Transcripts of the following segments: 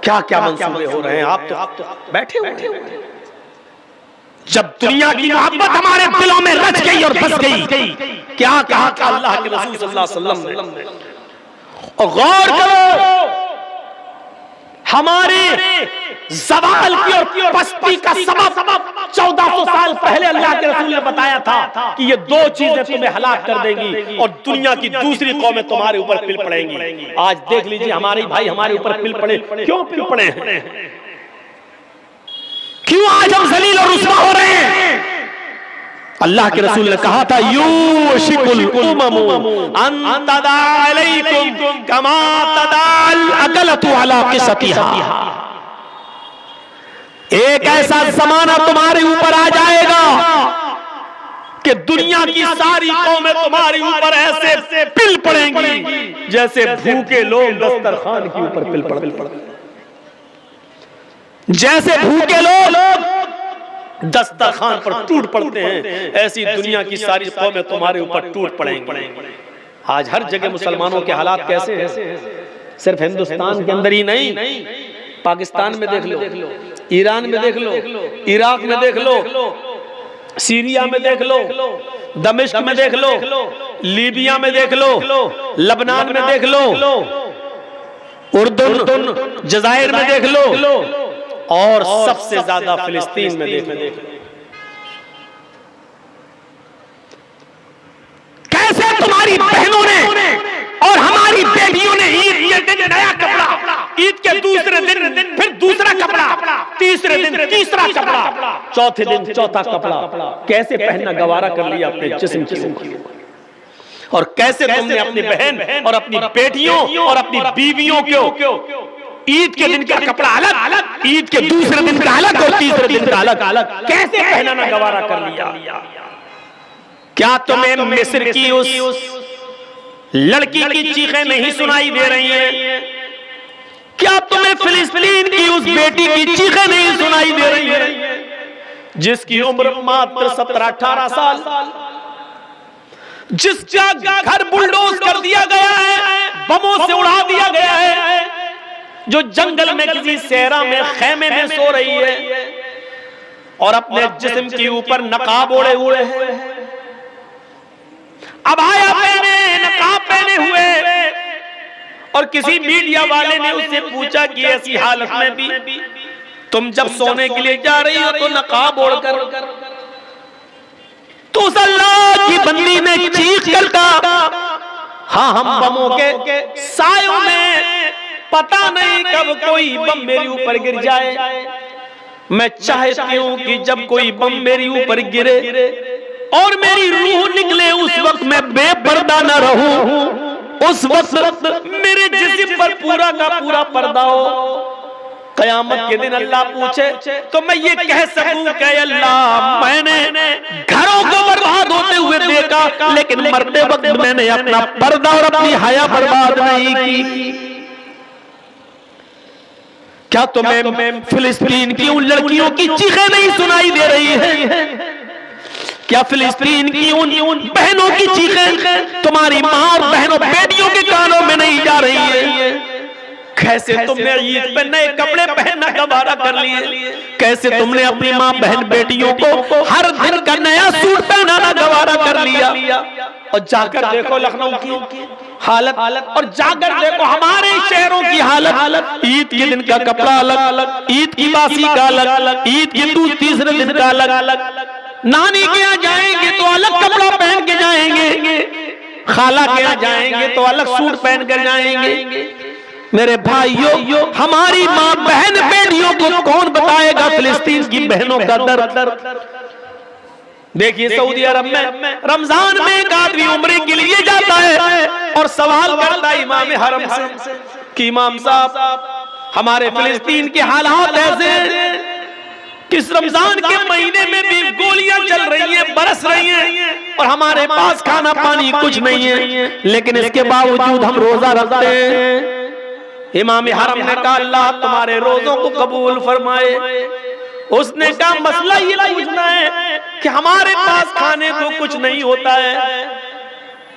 क्या क्या मंसूबे हो रहे हैं। आप तो बैठे हुए। जब दुनिया की मोहब्बत हमारे दिलों में रच गई और बस गई, क्या कहा था अल्लाह के रसूल सल्लल्लाहु अलैहि वसल्लम ने। और गौर करो, हमारे ज़वाल की और पस्ती का सबब 1400 साल पहले अल्लाह के रसूल ने बताया था कि ये दो चीजें तुम्हें हलाक कर देंगी और दुनिया की दूसरी कौमें तुम्हारे ऊपर पिल पड़ेंगी। आज देख लीजिए हमारे भाई हमारे ऊपर पिल पड़े, क्यों पिल पड़े हैं? क्यों आज हम जलील और रुस्वा हो रहे हैं? अल्लाह के रसूल ने कहा था यूशिकुल उममु अन तदा अलैकुम कमा तदाल अकलतु अला क़िसतिहा। एक ऐसा जमाना तुम्हारे ऊपर आ जाएगा कि दुनिया की सारी कौमें तुम्हारे ऊपर ऐसे पिल पड़ेंगी जैसे भूखे लोग दस्तरखान के ऊपर पिल पड़ते, जैसे भूखे लोग दस्तरखान पर टूट पड़ते हैं, ऐसी दुनिया की सारी कौमें तुम्हारे ऊपर टूट पड़ेंगी। आज हर जगह मुसलमानों के हालात कैसे हैं? सिर्फ हिंदुस्तान के अंदर ही नहीं, पाकिस्तान में देख लो, ईरान में देख लो, इराक में देख लो, सीरिया में देख लो, दमिश्क में देख लो, लीबिया में देख लो, लबनान में देख लो, उर्दुन जजायर में देख लो, और सबसे ज्यादा फिलिस्तीन में देख लो। कैसे तुम्हारी बहनों ने और हमारी बेटियों ने ईद के दिन नया कपड़ा, ईद के दूसरे दिन फिर दूसरा कपड़ा, तीसरे दिन तीसरा कपड़ा, चौथे दिन चौथा कपड़ा, कैसे पहनना गवारा कर लिया अपने जिस्म की। और कैसे तुमने अपनी बहन और अपनी बेटियों और अपनी बीवियों को ईद के दिन का कपड़ा अलग, ईद के दूसरे दिन का अलग और तीसरे दिन का अलग, कैसे पहनाना गवारा कर लिया। क्या तुम्हें मिस्र की उस लड़की की चीखें नहीं सुनाई दे रही हैं? क्या तुम्हें फिलिस्तीन की उस बेटी की चीखें नहीं सुनाई दे रही हैं, जिसकी उम्र मात्र 17-18 साल, जिसका घर बुलडोज कर दिया गया है, बमों से उड़ा दिया गया है, जो जंगल में किसी सहरा में खेमे में सो रही है और अपने जिस्म के ऊपर नकाब ओढ़े हुए है, अबाया पहने, नकाब पहने हुए, और किसी मीडिया वाले ने उससे पूछा कि ऐसी हालत में भी तुम जब सोने के लिए जा रही हो तो नकाब ओढ़कर, तो उस अल्लाह की बंदी ने चीख कर कहा, हाँ हम बमों के सायों में, पता नहीं कब कोई बम मेरे ऊपर गिर जाए, मैं चाहती हूं कि जब कोई बम मेरे ऊपर गिरे और मेरी रूह निकले, उस वक्त मैं बेपर्दा न रहूं, उस वक्त मेरे जिस्म पर पूरा का पूरा पर्दा हो। कयामत के दिन अल्लाह पूछे तो मैं ये कह सकूं कि अल्लाह मैंने घरों को बर्बाद होते हुए देखा, लेकिन मरते वक्त मैंने अपना पर्दा और अपनी हया बर्बाद नहीं की। क्या तुम्हें फिलिस्तीन की उन लड़कियों की चीखें नहीं सुनाई दे रही है? क्या फिलिस्तीन की उन बहनों की चीखें तुम्हारी मां और बहनों बेटियों के कानों में नहीं जा रही है? कैसे तुमने ईद पे नए कपड़े पहनना गवारा कर लिए, कैसे तुमने अपनी मां बहन बेटियों को हर दिन का नया सूट पहनाना गवारा कर लिया। और जाकर देखो लखनऊ की हालत, और जाकर देखो हमारे शहरों की हालत, ईद के दिन का कपड़ा अलग, ईद की बासी का अलग, ईद के तीसरे दिन का अलग, नानी के यहाँ जाएंगे तो अलग कपड़ा पहन के जाएंगे, खाला के यहाँ जाएंगे तो अलग सूट पहन कर जाएंगे। मेरे भाइयों, हमारी माँ बहन बेटियों को कौन बताएगा फिलिस्तीन की बहनों का दर्द? देखिए सऊदी अरब में रमजान में एक आदमी उम्रे के लिए जाता है और सवाल करता है इमाम हरम से कि इमाम साहब हमारे फिलिस्तीन के हालात ऐसे किस रमजान के महीने में भी गोलियां चल रही हैं, बरस रही हैं, और हमारे पास खाना पानी कुछ नहीं है, लेकिन इसके बावजूद हम रोजा रखते हैं। इमाम हरम ने कहा अल्लाह तुम्हारे रोजों को कबूल फरमाए। उसने कहा मसला ये पूछना है कि हमारे पास खाने को कुछ नहीं होता है,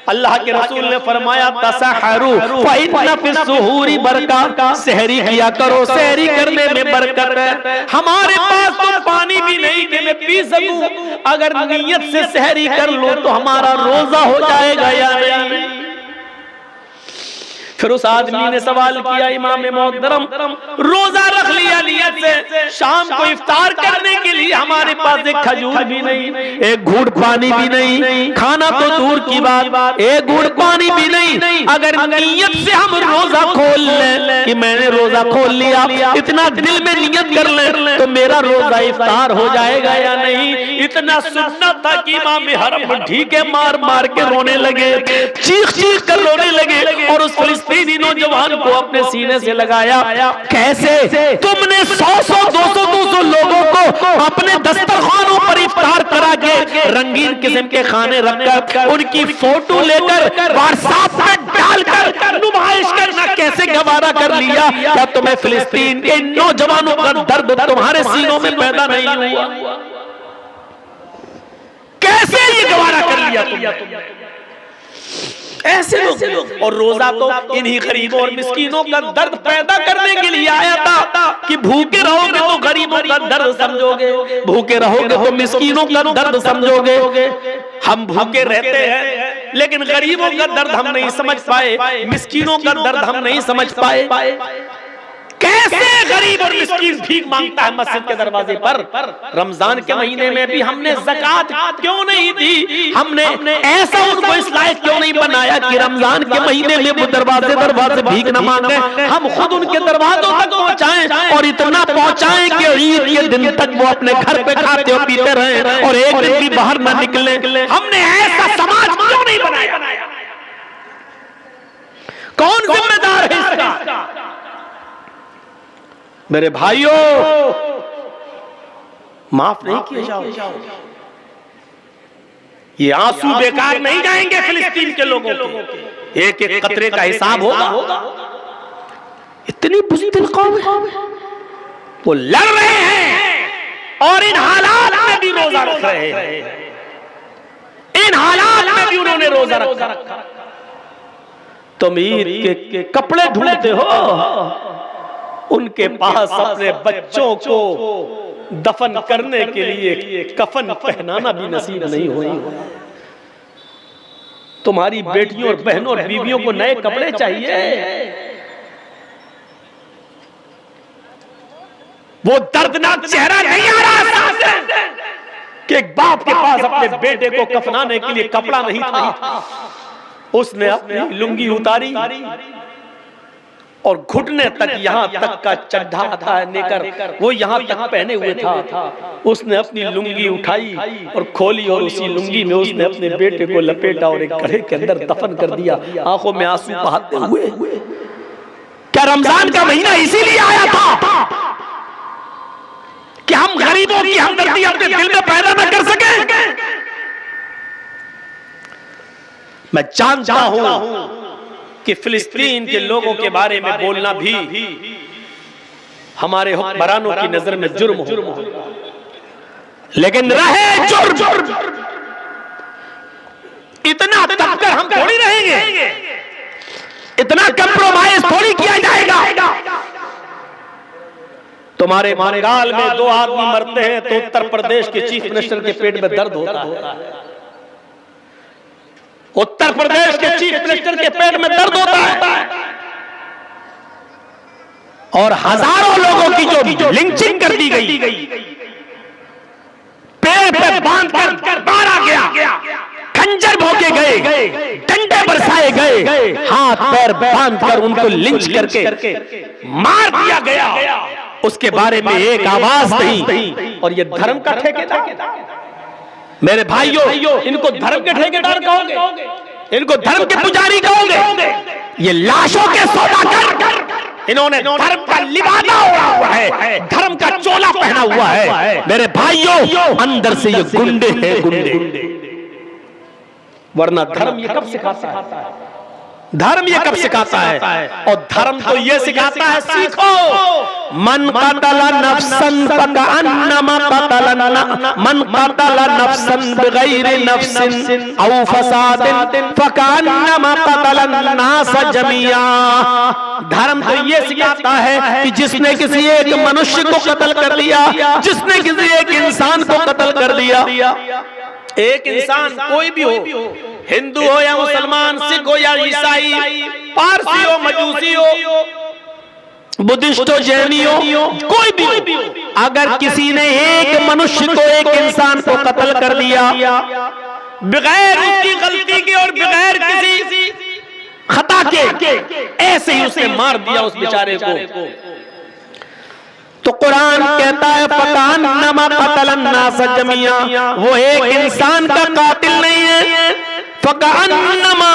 अल्लाह के रसूल ने फरमाया तसहरू फइन्ना फिस्सुहूरी बरका, सहरी किया करो, सहरी करने में बरकत है। हमारे पास तो पानी भी नहीं कि मैं पी सकूं, अगर नियत से सहरी कर लो तो हमारा रोजा हो जाएगा या नहीं। फिर उस आदमी ने सवाल किया, इमाम मोहतरम रोजा रख लिया नियत से, शाम को इफ्तार करने के लिए हमारे पास एक खजूर भी नहीं, एक घूंट पानी भी नहीं, खाना तो दूर की बात, एक घूंट पानी भी नहीं। अगर नियत से हम रोजा खोल लें कि मैंने रोजा खोल लिया, इतना दिल में नियत कर ले तो मेरा रोजा इफ्तार हो जाएगा या नहीं। इतना सुन्नत था कि इमाम हरम ढीके मार मार के रोने लगे, चीख चीख कर रोने लगे और उस फिलिस्तीनी नौजवान को अपने सीने से लगाया। कैसे तुमने 100-200 लोगों को अपने दस्तरखानों पर इफ्तार करा के रंगीन किस्म के खाने रखकर उनकी फोटो लेकर व्हाट्सएप में डालकर नुमाइश करना कैसे गवारा कर लिया? क्या तुम्हें फिलिस्तीन के नौजवानों का दर्द तुम्हारे सीनों में पैदा नहीं हुआ? कैसे ये गवारा कर लिया तुमने? ऐसे लोग। और रोजा तो इन्हीं गरीबों और मिस्कीनों का दर्द पैदा करने के लिए आया था कि भूखे रहोगे तो गरीबों का दर्द समझोगे, भूखे रहोगे तो मिस्कीनों का दर्द समझोगे। हम भूखे रहते हैं लेकिन गरीबों का दर्द हम नहीं समझ पाए, मिस्कीनों का दर्द हम नहीं समझ पाए। कैसे गरीब और मिस्कीन भीख मांगता है मस्जिद के दरवाजे पर? रमजान के महीने में भी हमने ज़कात क्यों नहीं दी? हमने ऐसा उनको इस लायक क्यों नहीं बनाया कि रमजान के महीने में वो दरवाजे भीख न मांगे, हम खुद उनके दरवाजों तक पहुंचाएं और इतना पहुंचाएं कि ईद के दिन तक वो अपने घर पे खाते और पीते रहे और एक दिन भी बाहर न निकले। हमने ऐसा समाज क्यों नहीं बनाया? कौन जिम्मेदार है इसका? मेरे भाइयों, माफ नहीं किए जाओ। ये आंसू बेकार नहीं जाएंगे फिलिस्तीन के लोगों के, एक एक कतरे का हिसाब होगा। इतनी बुज़दिल कौम है, वो लड़ रहे हैं और इन हालात में भी रोजा रख रहे हैं, इन हालात में भी उन्होंने रोजा रखा। तुम ईद के कपड़े ढूंढते हो, उनके पास अपने बच्चों को दफन करने के लिए कफन पहनाना भी नसीब नहीं हुआ। तुम्हारी बेटियों और बहनों और बीवियों को नए कपड़े चाहिए। वो दर्दनाक चेहरा नहीं आ रहा कि एक बाप के पास अपने बेटे को कफनाने के लिए कपड़ा नहीं था। उसने अपनी लुंगी उतारी और घुटने तक, यहाँ तक का चड्ढा आता है नेकर, वो यहाँ तक पहने हुए था। उसने अपनी लुंगी उठाई और खोली और उसी लुंगी में उसने अपने बेटे को लपेटा और एक गड्ढे के अंदर दफन कर दिया, आंखों में आंसू बहाते हुए। क्या रमजान का महीना इसीलिए आया था कि हम गरीबों की हमदर्दी अपने दिल में पैदा न कर सके? मैं जानता हूं कि फिलिस्तीन के लोगों के बारे में बोलना भी हमारे हुक्मरानों की नजर में जुर्म हो, लेकिन रहे जुर्म, इतना तबकर हम थोड़ी रहेंगे, इतना कंप्रोमाइज थोड़ी किया जाएगा। तुम्हारे बंगाल में 2 आदमी मरते हैं तो उत्तर प्रदेश के चीफ मिनिस्टर के पेट में दर्द होता है। उत्तर प्रदेश के चीफ मिनिस्टर के पेट में दर्द होता है और हजारों लोगों की जो लिंचिंग कर दी गई, पेड़ पे बांध कर मारा गया, खंजर भोंके गए, डंडे बरसाए गए, हाथ पैर बांध कर उनको लिंच करके मार दिया गया, उसके बारे में एक आवाज नहीं। और ये धर्म का ठेकेदार? मेरे भाइयों, इनको धर्म के ठेकेदार कहोगे? इनको धर्म के पुजारी कहोगे? ये लाशों के सौदागर, इन्होंने धर्म का लिबादा ओढ़ा हुआ है, धर्म का चोला पहना हुआ है। मेरे भाइयों, अंदर से ये गुंडे हैं, गुंडे। वरना धर्म ये कब सिखाता है? धर्म ये कब सिखाता है? और धर्म तो ये सिखाता है सीखो मन क़तल नफ्सन फकअन्नमा मन क़तल नफ्सन बिग़ैरि नफ्सिन औ फसादिन फकअन्नमा क़तलन नास जमीआ। धर्म तो ये सिखाता है कि जिसने किसी एक मनुष्य को कत्ल कर दिया, जिसने किसी एक इंसान को कत्ल कर दिया, एक इंसान कोई भी हो, हिंदू हो या मुसलमान, सिख हो या ईसाई, पारसी हो, मजूसी हो, बुद्धिस्ट हो, जैनी हो, कोई भी हो, अगर किसी ने एक मनुष्य को, एक इंसान को कत्ल कर दिया बगैर उसकी गलती के और बगैर किसी खता के, ऐसे ही उसने मार दिया उस बेचारे को, तो कुरान कहता है फकअन्नमा क़तलन नास जमीआ, वो एक इंसान का कातिल नहीं है, फकअन्नमा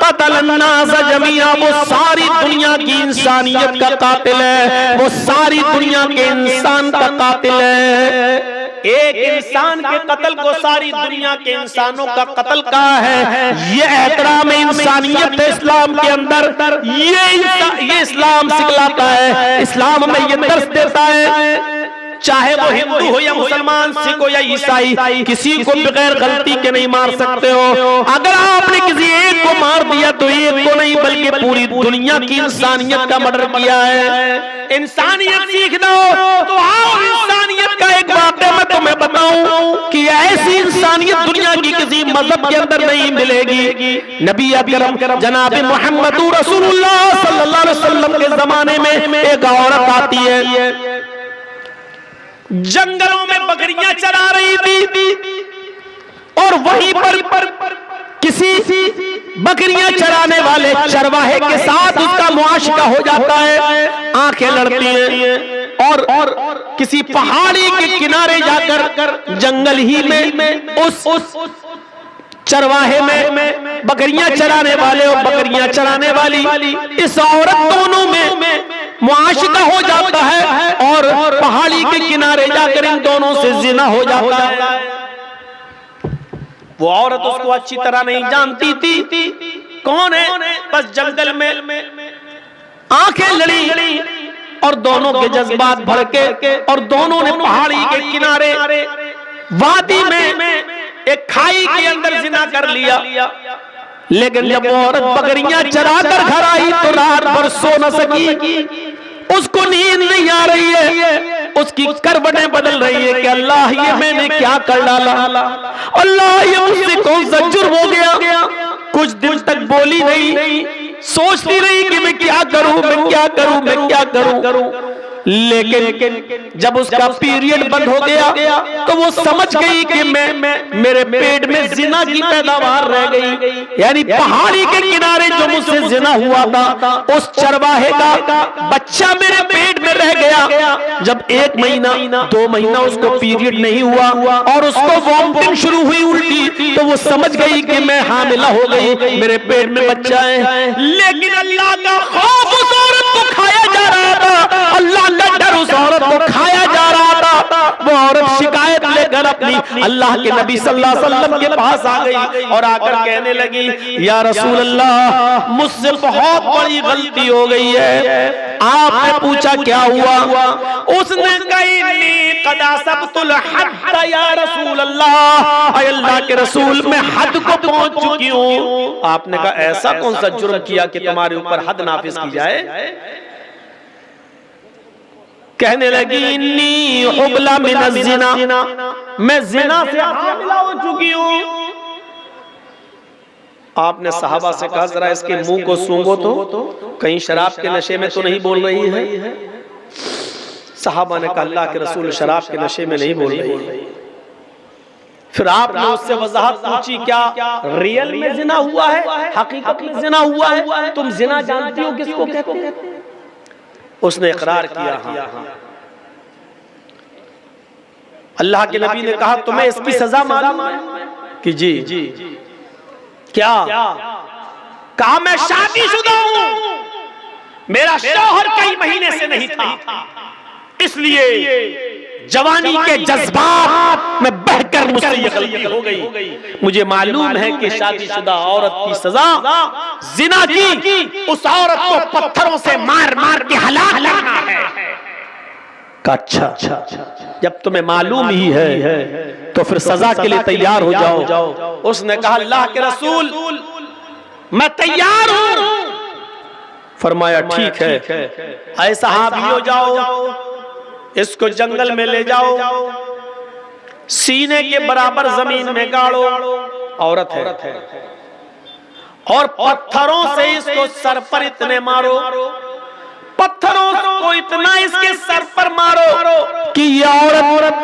क़तलन नास जमीआ, वो सारी दुनिया की इंसानियत का कातिल है, वो सारी दुनिया के इंसान का कातिल है। एक इंसान के कत्ल को सारी दुनिया के इंसानों का कत्ल कहा है। ये एहतराम इंसानियत है इस्लाम के अंदर, ये इस्लाम सिखलाता है, इस्लाम में ये दर्स देता है। चाहे वो हिंदू हो या मुसलमान, सिख हो या ईसाई, किसी को बगैर गलती के नहीं मार सकते हो। अगर आपने किसी एक को मार दिया तो एक को नहीं बल्कि पूरी दुनिया की इंसानियत का मर्डर किया है। इंसानियत सीखना हो तो आओ, इंसानियत का एक वाक़या मैं तुम्हें बताऊं कि ऐसी इंसानियत दुनिया की किसी मजहब के अंदर नहीं मिलेगी। नबी अकरम जनाब मोहम्मद रसूलुल्लाह सल्लल्लाहु अलैहि वसल्लम के जमाने में एक औरत आती है, जंगलों में बकरियां चरा रही थी और वहीं पर किसी बकरियां चराने वाले चरवाहे के साथ उसका मुआशरा हो जाता है, आंखें लड़ती हैं और किसी पहाड़ी के किनारे जाकर जंगल ही में उस चरवाहे में बकरियां चराने वाले और बकरियां चराने वाली इस औरत दोनों में मुआशरा हो जाता है और पहाड़ी के किनारे जाकर इन दोनों से जिना हो जाता है। वो औरत उसको अच्छी तरह नहीं जानती थी कौन है, बस जंगल में आंखें लड़ी और दोनों के जज्बात भड़के और दोनों ने पहाड़ी के किनारे वादी में एक खाई के अंदर जिना कर लिया। लेकिन जब औरत बकरियां चरा कर घर आई तो रात भर सो न सकी, उसको नींद नहीं आ रही है, उसकी करवटें बदल रही है कि अल्लाह ये मैंने क्या कर डाला, अल्लाह ये मुझसे कौन सा जुर्म हो गया। कुछ दिन तक बोली नहीं, सोचती रही कि मैं क्या करूं, मैं क्या करूं, मैं क्या करूं। लेकिन जब उसका पीरियड बंद हो गया तो वो समझ गई कि मेरे पेट में जिना की पैदावार रह गई, यानी पहाड़ी के किनारे जो मुझसे जिना हुआ था उस चरवाहे का बच्चा मेरे पेट में रह गया। जब 1 महीना 2 महीना उसको पीरियड नहीं हुआ और उसको वॉमिटिंग शुरू हुई उल्टी, तो वो समझ गई कि मैं हामिला हो गई, मेरे पेट में बच्चा है। लेकिन अल्लाह का खौफ उस औरत को खाया जा रहा था, अल्लाह का डर उस औरत को खाया जा रहा था। वो औरत शिकायत लेकर अपनी अल्लाह के नबी सल्लल्लाहु अलैहि वसल्लम के पास आ गई और आकर कहने लगी, या रसूल अल्लाह, मुझसे बहुत बड़ी गलती हो गई है। आपने पूछा क्या हुआ? उसने कहा या रसूल अल्लाह, अल्लाह के रसूल मैं हद को पहुंच चुकी हूँ। आपने कहा ऐसा कौन सा जुर्म किया कि तुम्हारे ऊपर हद नाफिज की जाए? कहने लगी, इन्नी हुबला मिन ज़िना, मैं जिना से हामिला हो चुकी हूँ। आपने सहाबा से कहा जरा इसके मुंह को सूंघो तो कहीं शराब के नशे में तो नहीं बोल रही है। सहाबा ने कहा अल्लाह के रसूल शराब के नशे में नहीं बोल रही है। फिर आपने उससे वजाहत पूछी, क्या रियल में जिना हुआ है, हकीकत में जिना हुआ है? तुम जिना जानती हो किसको कहते हैं? उसने इकरार किया, हाँ। अल्लाह के नबी ने कहा तुम्हें इसकी सजा मालूम है कि जी। क्या? कहा मैं शादीशुदा हूं, मेरा शौहर कई महीने से नहीं था, इसलिए जवानी के जज्बात में बहकर मुझसे ये गलती हो गई। मुझे मालूम है कि शादीशुदा औरत की सजा जिना की, उस औरत को पत्थरों से मार मार के हलाक करना है। कहा अच्छा, जब तुम्हें मालूम ही है तो फिर सजा के लिए तैयार हो जाओ। उसने कहा अल्लाह के रसूल मैं तैयार हूं। फरमाया ठीक है, ऐसा हावी जाओ, इसको जंगल में ले जाओ, सीने के बराबर जमीन में गाड़ो, औरत है, और पत्थरों से इसको सर पर इतने मारो, पत्थरों को इतना इसके सर पर मारो कि ये औरत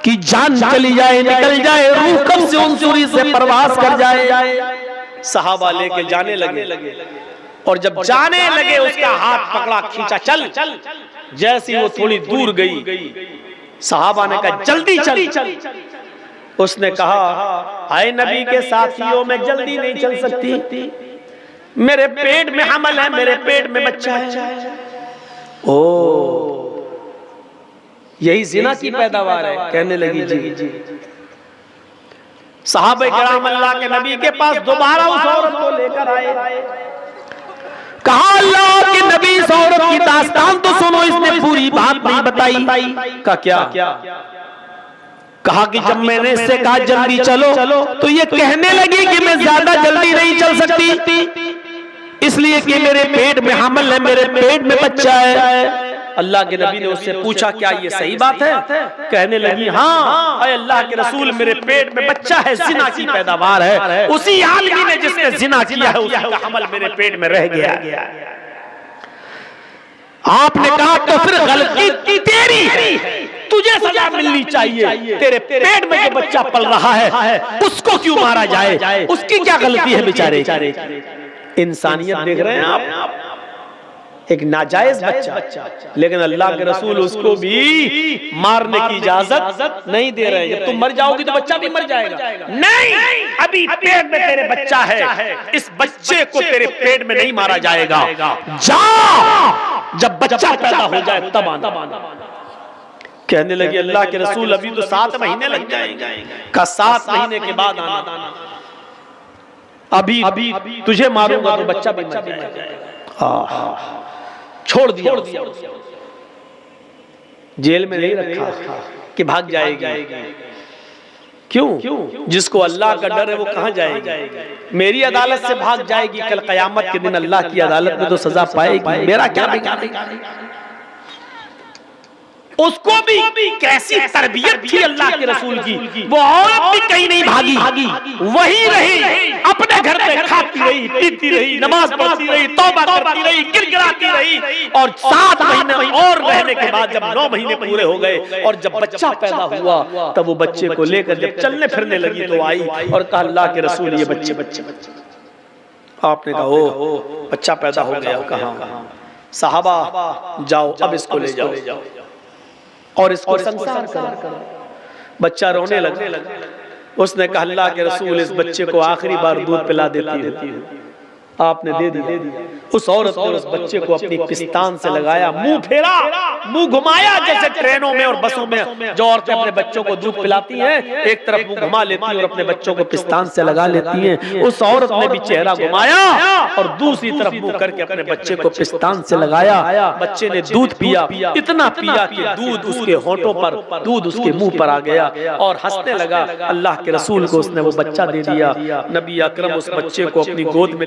की जान चली जाए, निकल जाए, रूह कब से उन चूरी से परवास कर जाए। सहाबा लेके जाने लगे, और जब जाने लगे उसका हाथ पकड़ा, खींचा, चल। जैसी वो थोड़ी दूर गई, सहाबा ने कहा जल्दी चल। उसने कहा आए नबी के साथियों में जल्दी नहीं चल सकती, मेरे पेट में हमल है, मेरे पेट में बच्चा है। ओ यही जिना की पैदावार है। कहने लगी जी। सहाबे किराम अल्लाह के नबी के पास दोबारा उस औरत को लेकर आए। कहा अल्लाह के नबी इस औरत की दास्तान तो सुनो, इसने पूरी बात नहीं बताई। का क्या? कहा कि जब मैंने इससे कहा जल्दी चलो तो ये कहने लगी कि मैं ज्यादा जल्दी नहीं चल सकती, इसलिए कि मेरे पेट में हमल है, मेरे पेट में बच्चा है। अल्लाह के नबी ने उससे पूछा क्या ये सही बात है? कहने लगी हाँ अल्लाह के रसूल, मेरे पेट में बच्चा है, जिना की पैदावार है, उसी आदमी ने जिसने जिना किया है उसी का हमल मेरे पेट में रह गया। आपने कहा तो फिर गलती तेरी है, तुझे सजा मिलनी चाहिए। तेरे पेट में जो बच्चा पल रहा है उसको क्यों मारा जाए? उसकी क्या गलती है बेचारे? इंसानियत देख रहे हैं आप, एक नाजायज बच्चा, लेकिन अल्लाह के रसूल उसको भी मारने की इजाजत नहीं दे रहे हैं। जब तुम मर जाओगी तो बच्चा भी मर जाएगा। नहीं, अभी पेट में तेरे बच्चा है, इस बच्चे को तेरे पेट में नहीं मारा जाएगा। जा, जब बच्चा पैदा हो जाए तब आना। कहने लगी अल्लाह के रसूल अभी तो 7 महीने लग जाएंगे। का 7 महीने के बाद आना, अभी तुझे मारूंगा तो बच्चा भी मर जाएगा। छोड़ दिया, जेल में नहीं रखा कि भाग जाएगी। क्यों? जिसको अल्लाह का डर है वो कहां जाएगी? मेरी अदालत से भाग जाएगी, कल कयामत के दिन अल्लाह की अदालत में तो सजा पाएगी। मेरा क्या बिगाड़ेगा? उसको भी कैसी तरबियत थी अल्लाह के रसूल की, वो औरत भी कहीं नहीं भागी, वही रही, अपने घर में खाती रही, पीती रही, नमाज पढ़ती रही, तौबा करती रही, गिड़गिड़ाती रही। और 7 महीने और रहने के बाद जब 9 महीने पूरे हो गए और जब बच्चा पैदा हुआ तब वो बच्चे को लेकर जब चलने फिरने लगी तो आई और कहा अल्लाह के रसूल ये बच्चे। आपने कहा ओ बच्चा पैदा हो गया। कहा साहबा जाओ अब इसको ले जाओ और इसको संसार करो। बच्चा रोने लगा। उसने कहा अल्लाह के रसूल इस बच्चे को आखिरी बार दूध पिला देती है। आपने दे दिया। उस औरत ने उस बच्चे को अपनी पिस्तान से लगाया, मुंह फेरा, मुंह घुमाया, जैसे ट्रेनों में और बसों में जो औरतें अपने बच्चों को दूध पिलाती हैं, एक तरफ मुंह घुमा लेती हैं और अपने बच्चों को पिस्तान से लगा लेती हैं। उस औरत ने भी चेहरा घुमाया और दूसरी तरफ मुंह करके अपने बच्चे को पिस्तान से लगाया। बच्चे ने दूध पिया, इतना पिया कि दूध उसके होंठों पर, दूध उसके मुंह पर आ गया और हंसने लगा। अल्लाह के रसूल को उसने वो बच्चा दे दिया। नबी अकरम उस बच्चे को अपनी गोद में